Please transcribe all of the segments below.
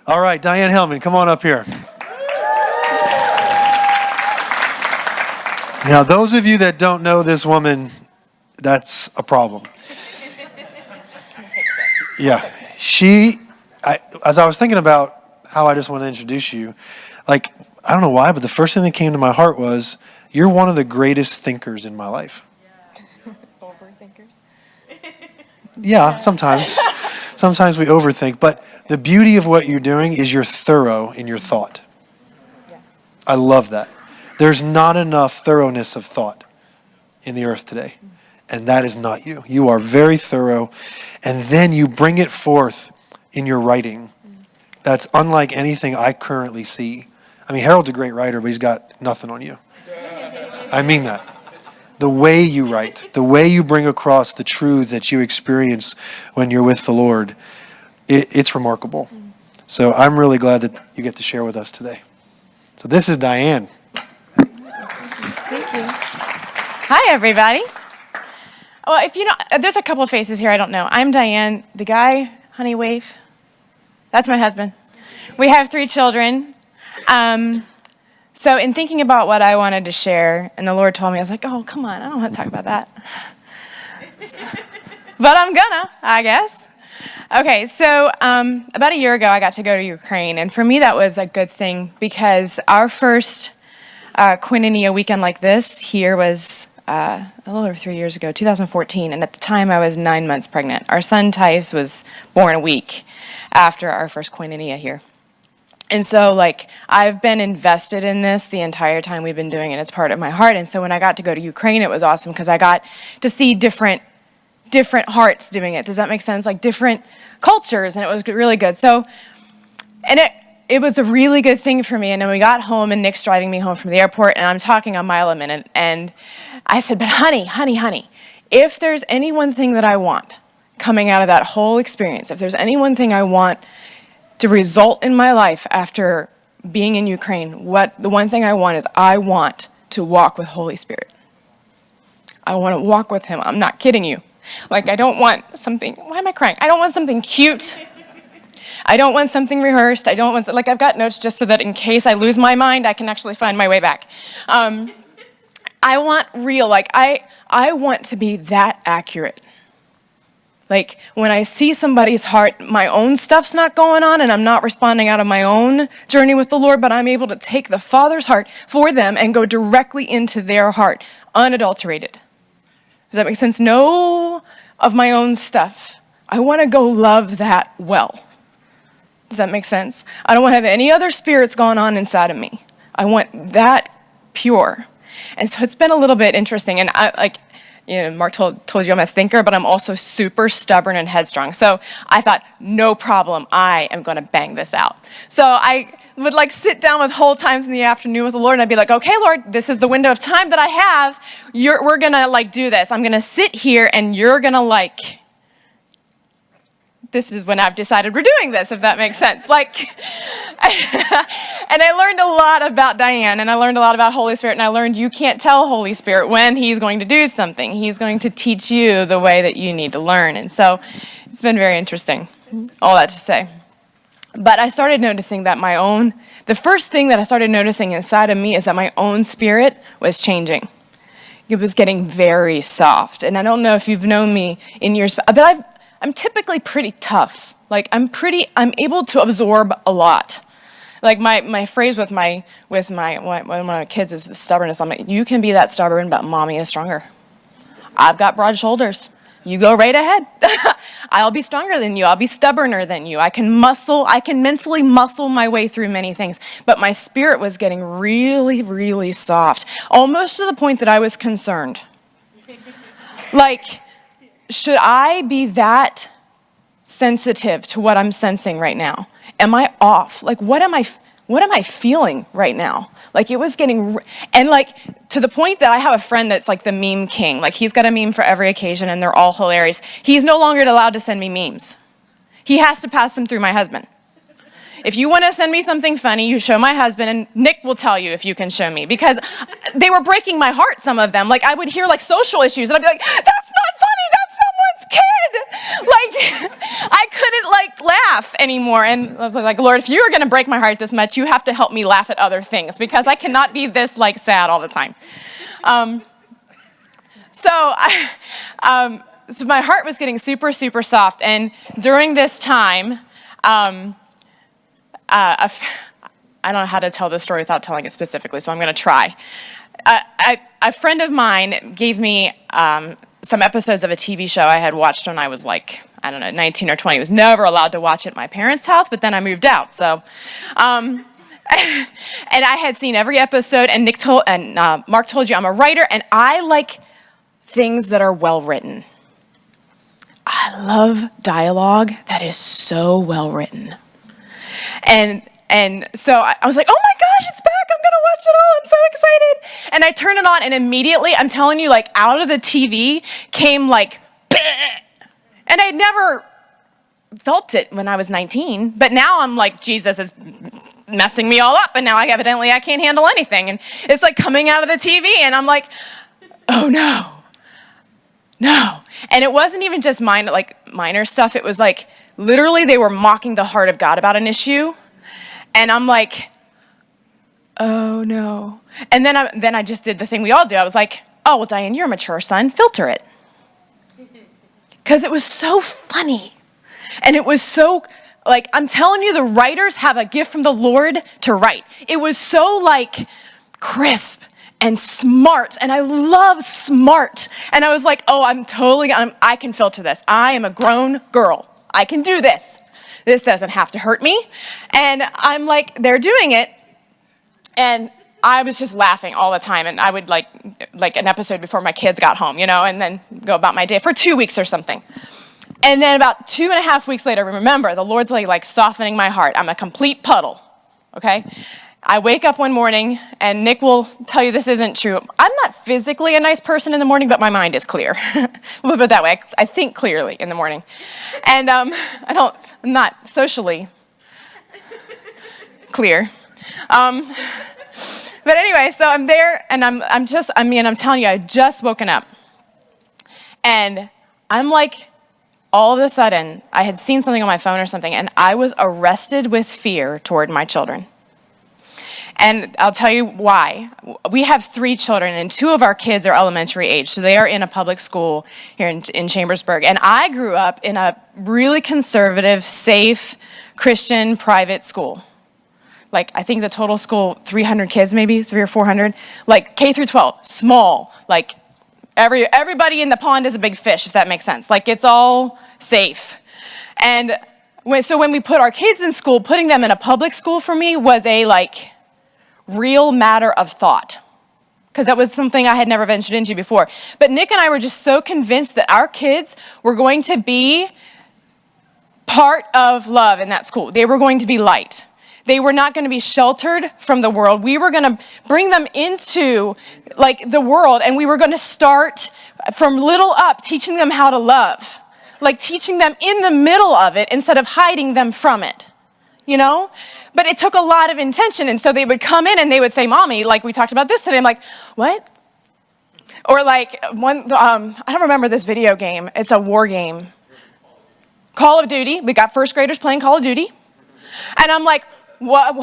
All right, Diane Helman, come on up here. Now, those of you that don't know this woman, that's a problem. Yeah, as I was thinking about how I just want to introduce you, like, I don't know why, but the first thing that came to my heart was, you're one of the greatest thinkers in my life. Yeah. Overthinkers? Yeah, sometimes. Sometimes we overthink, but the beauty of what you're doing is you're thorough in your thought. Yeah. I love that. There's not enough thoroughness of thought in the earth today, and that is not you. You are very thorough, and then you bring it forth in your writing. That's unlike anything I currently see. I mean, Harold's a great writer, but he's got nothing on you. I mean that. The way you write, the way you bring across the truths that you experience when you're with the Lord, it's remarkable. So I'm really glad that you get to share with us today. So this is Diane. Thank you. Hi, everybody. Well, if you know, there's a couple of faces here I don't know. I'm Diane. The guy, honey, wave. That's my husband. We have 3 children. So in thinking about what I wanted to share, and the Lord told me, I was like, oh, come on, I don't want to talk about that. But I'm gonna, I guess. Okay, so about a year ago, I got to go to Ukraine, and for me, that was a good thing, because our first Koinonia weekend like this here was a little over 3 years ago, 2014, and at the time, I was 9 months pregnant. Our son, Tice, was born a week after our first Koinonia here. And so, like, I've been invested in this the entire time we've been doing it. It's part of my heart. And so when I got to go to Ukraine, it was awesome because I got to see different hearts doing it. Does that make sense? Like, different cultures, and it was really good. So, and it was a really good thing for me. And then we got home, and Nick's driving me home from the airport, and I'm talking a mile a minute. And I said, but honey, if there's any one thing that I want coming out of that whole experience, if there's any one thing I want to result in my life after being in Ukraine, the one thing I want is I want to walk with Holy Spirit. I want to walk with him. I'm not kidding you. Like, I don't want something, why am I crying? I don't want something cute. I don't want something rehearsed. I don't want, like, I've got notes just so that in case I lose my mind, I can actually find my way back. I want real, like, I want to be that accurate. Like, when I see somebody's heart, my own stuff's not going on, and I'm not responding out of my own journey with the Lord, but I'm able to take the Father's heart for them and go directly into their heart, unadulterated. Does that make sense? No of my own stuff. I want to go love that well. Does that make sense? I don't want to have any other spirits going on inside of me. I want that pure. And so it's been a little bit interesting, and Mark told you I'm a thinker, but I'm also super stubborn and headstrong. So I thought, no problem, I am going to bang this out. So I would sit down with whole times in the afternoon with the Lord, and I'd be like, okay, Lord, this is the window of time that I have. We're going to do this. I'm going to sit here, and you're going to this is when I've decided we're doing this, if that makes sense. And I learned a lot about Diane, and I learned a lot about Holy Spirit, and I learned you can't tell Holy Spirit when he's going to do something. He's going to teach you the way that you need to learn. And so it's been very interesting, all that to say. But I started noticing that the first thing that I started noticing inside of me is that my own spirit was changing. It was getting very soft. And I don't know if you've known me in years, but I'm typically pretty tough. I'm able to absorb a lot. Like my phrase with one of my kids is stubbornness. I'm like, you can be that stubborn, but mommy is stronger. I've got broad shoulders. You go right ahead. I'll be stronger than you. I'll be stubborner than you. I can mentally muscle my way through many things. But my spirit was getting really, really soft, almost to the point that I was concerned. Should I be that sensitive to what I'm sensing right now? Am I off? What am I feeling right now? It was getting, and to the point that I have a friend that's the meme king. He's got a meme for every occasion, and they're all hilarious. He's no longer allowed to send me memes. He has to pass them through my husband. If you want to send me something funny, you show my husband, and Nick will tell you if you can show me, because they were breaking my heart, some of them. I would hear social issues, and I'd be like, that's not funny, that's someone's kid. I couldn't laugh anymore. And I was like, Lord, if you're going to break my heart this much, you have to help me laugh at other things because I cannot be this like sad all the time. So my heart was getting super, super soft. And during this time, I don't know how to tell this story without telling it specifically, so I'm going to try. A friend of mine gave me some episodes of a TV show I had watched when I was like, I don't know, 19 or 20. I was never allowed to watch it at my parents' house, but then I moved out. So, and I had seen every episode, and Mark told you I'm a writer, and I like things that are well written. I love dialogue that is so well written. And so I was like, oh my gosh, it's back. I'm going to watch it all. I'm so excited. And I turn it on, and immediately, I'm telling you, like, out of the TV came, like, bleh. And I never felt it when I was 19. But now I'm like, Jesus is messing me all up. And now I can't handle anything. And it's, like, coming out of the TV. And I'm like, oh, no. No. And it wasn't even just minor stuff. It was, like, literally they were mocking the heart of God about an issue. And I'm like, oh, no. And then I just did the thing we all do. I was like, oh, well, Diane, you're a mature son. Filter it. Because it was so funny. And it was so, like, I'm telling you, the writers have a gift from the Lord to write. It was so, like, crisp and smart. And I love smart. And I was like, oh, I can filter this. I am a grown girl. I can do this. This doesn't have to hurt me. And I'm like, they're doing it. And I was just laughing all the time. And I would like an episode before my kids got home, and then go about my day for 2 weeks or something. And then about 2.5 weeks later, remember, the Lord's like softening my heart. I'm a complete puddle, okay? I wake up one morning, and Nick will tell you this isn't true. I'm not physically a nice person in the morning, but my mind is clear. We'll put it that way. I think clearly in the morning. And I'm not socially clear. But anyway, so I'm there, and I'm telling you, I just woken up. And I'm like, all of a sudden, I had seen something on my phone or something, and I was arrested with fear toward my children. And I'll tell you why. We have 3 children, and 2 of our kids are elementary age, so they are in a public school here in Chambersburg. And I grew up in a really conservative, safe, Christian private school. Like, I think the total school, 300 kids maybe, 300 or 400. Like, K through 12, small. Like, everybody in the pond is a big fish, if that makes sense. Like, it's all safe. And so when we put our kids in school, putting them in a public school for me was a, real matter of thought, because that was something I had never ventured into before. But Nick and I were just so convinced that our kids were going to be part of love in that school. They were going to be light. They were not going to be sheltered from the world. We were going to bring them into the world, and we were going to start from little up, teaching them how to love, teaching them in the middle of it instead of hiding them from it. But it took a lot of intention. And so they would come in and they would say, Mommy, we talked about this today. I'm like, what? Or I don't remember this video game. It's a war game. Call of Duty. We got first graders playing Call of Duty. And I'm like, what?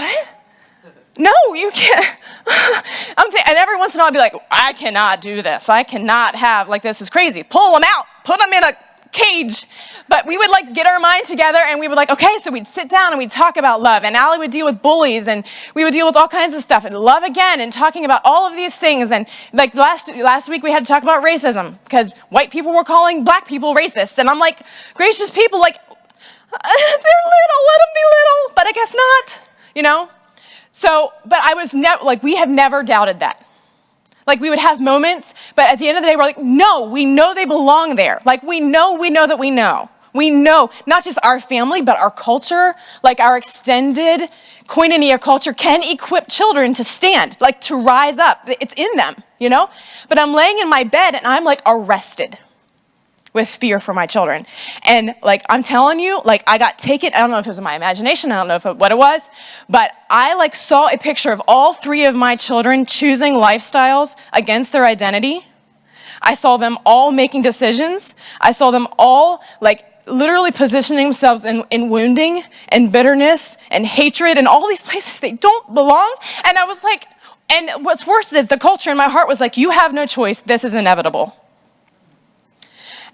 No, you can't. And every once in a while I'd be like, I cannot do this. I cannot have, this is crazy. Pull them out. Put them in a cage. But we would get our mind together, and we would okay, so we'd sit down and we'd talk about love, and Allie would deal with bullies, and we would deal with all kinds of stuff, and love again, and talking about all of these things. And last week we had to talk about racism because white people were calling black people racist, and I'm like, gracious people, they're little, let them be little, but I guess not, So, but I was never we have never doubted that. We would have moments, but at the end of the day, we're like, no, we know they belong there. We know that we know. We know not just our family, but our culture, our extended Koinonia culture can equip children to stand, to rise up. It's in them, But I'm laying in my bed, and I'm arrested with fear for my children. And I'm telling you, I got taken, I don't know if it was in my imagination, I don't know what it was, but I saw a picture of all 3 of my children choosing lifestyles against their identity. I saw them all making decisions. I saw them all literally positioning themselves in wounding and bitterness and hatred and all these places they don't belong. And I was like, and what's worse is the culture in my heart was like, you have no choice. This is inevitable.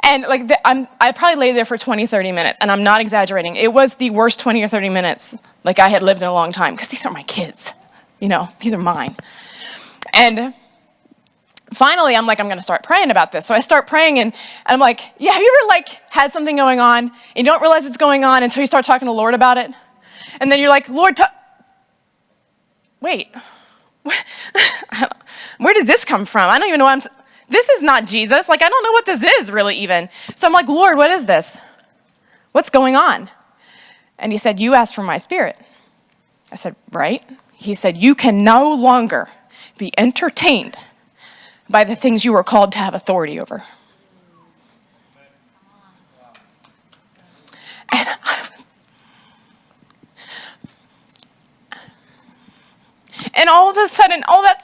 And like, I probably lay there for 20, 30 minutes, and I'm not exaggerating. It was the worst 20 or 30 minutes like I had lived in a long time, because these are my kids, these are mine. And finally, I'm like, I'm going to start praying about this. So I start praying, and I'm like, yeah, have you ever like had something going on, and you don't realize it's going on until you start talking to the Lord about it? And then you're like, Lord, wait, where did this come from? I don't even know this is not Jesus. Like, I don't know what this is really even. So I'm like, Lord, what is this? What's going on? And he said, you asked for my spirit. I said, right. He said, you can no longer be entertained by the things you were called to have authority over. And all of a sudden, all that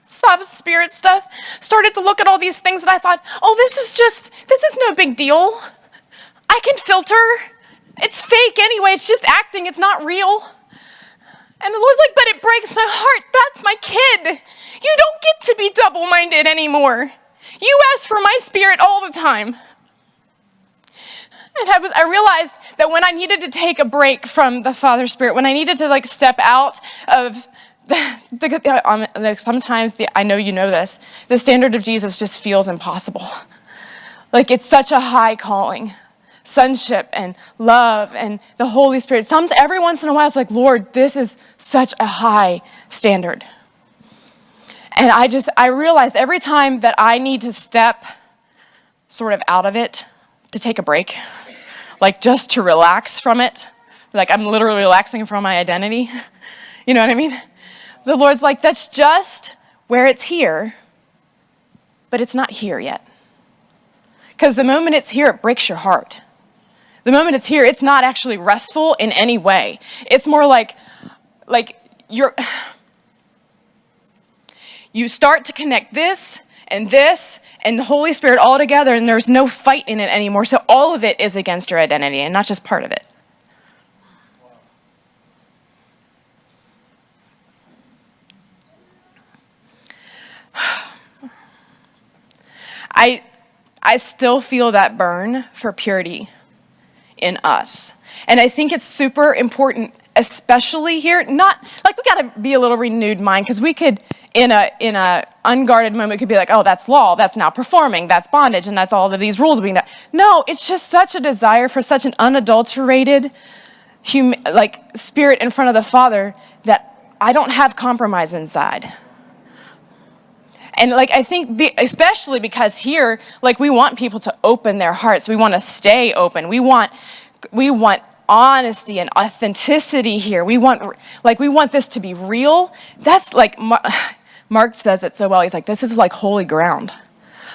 soft spirit stuff started to look at all these things, and I thought, oh, this is no big deal. I can filter. It's fake anyway. It's just acting. It's not real. And the Lord's like, but it breaks my heart. That's my kid. You don't get to be double-minded anymore. You ask for my spirit all the time. And I realized that when I needed to take a break from the Father Spirit, when I needed to like step out of sometimes I know you know this, the standard of Jesus just feels impossible. Like, it's such a high calling. Sonship and love and the Holy Spirit. Every once in a while, it's like, Lord, this is such a high standard. And I realized every time that I need to step sort of out of it, to take a break, like just to relax from it, like I'm literally relaxing from my identity. You know what I mean? The Lord's like, that's just where it's here, but it's not here yet. Because the moment it's here, it breaks your heart. The moment it's here, it's not actually restful in any way. It's more like you start to connect this and the Holy Spirit all together, and there's no fight in it anymore. So all of it is against your identity and not just part of it. I still feel that burn for purity in us. And I think it's super important, especially here, not, like, we got to be a little renewed mind, because we could, in a unguarded moment, could be like, oh, that's law, that's now performing, that's bondage, and that's all of these rules being done. No, it's just such a desire for such an unadulterated spirit in front of the Father that I don't have compromise inside. And I think, especially because here, we want people to open their hearts. We want to stay open. We want honesty and authenticity here. We want this to be real. That's Mark says it so well. He's like, this is like holy ground.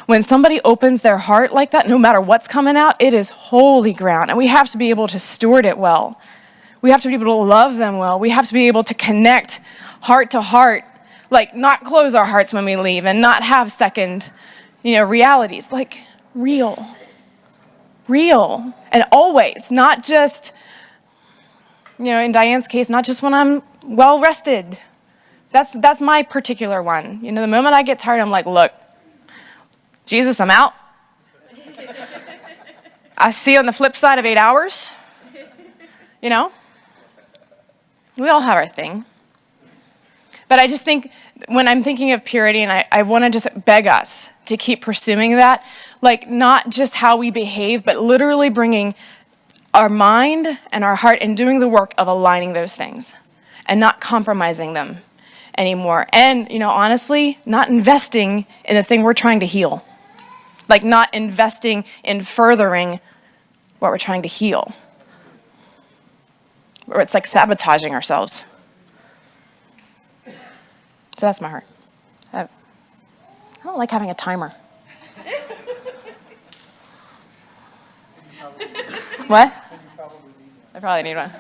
When somebody opens their heart like that, no matter what's coming out, it is holy ground. And we have to be able to steward it well. We have to be able to love them well. We have to be able to connect heart to heart. Not close our hearts when we leave and not have second, realities. Real. And always, not just, in Diane's case, not just when I'm well rested. That's my particular one. The moment I get tired, I'm like, look, Jesus, I'm out. I see you on the flip side of 8 hours. We all have our thing. But I just think when I'm thinking of purity, and I want to just beg us to keep pursuing that, not just how we behave, but literally bringing our mind and our heart and doing the work of aligning those things and not compromising them anymore. And, honestly, not investing in the thing we're trying to heal. Not investing in furthering what we're trying to heal. Or it's sabotaging ourselves. So that's my heart. I don't like having a timer. What? I probably need one.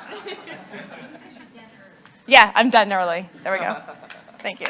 Yeah, I'm done early. There we go. Thank you.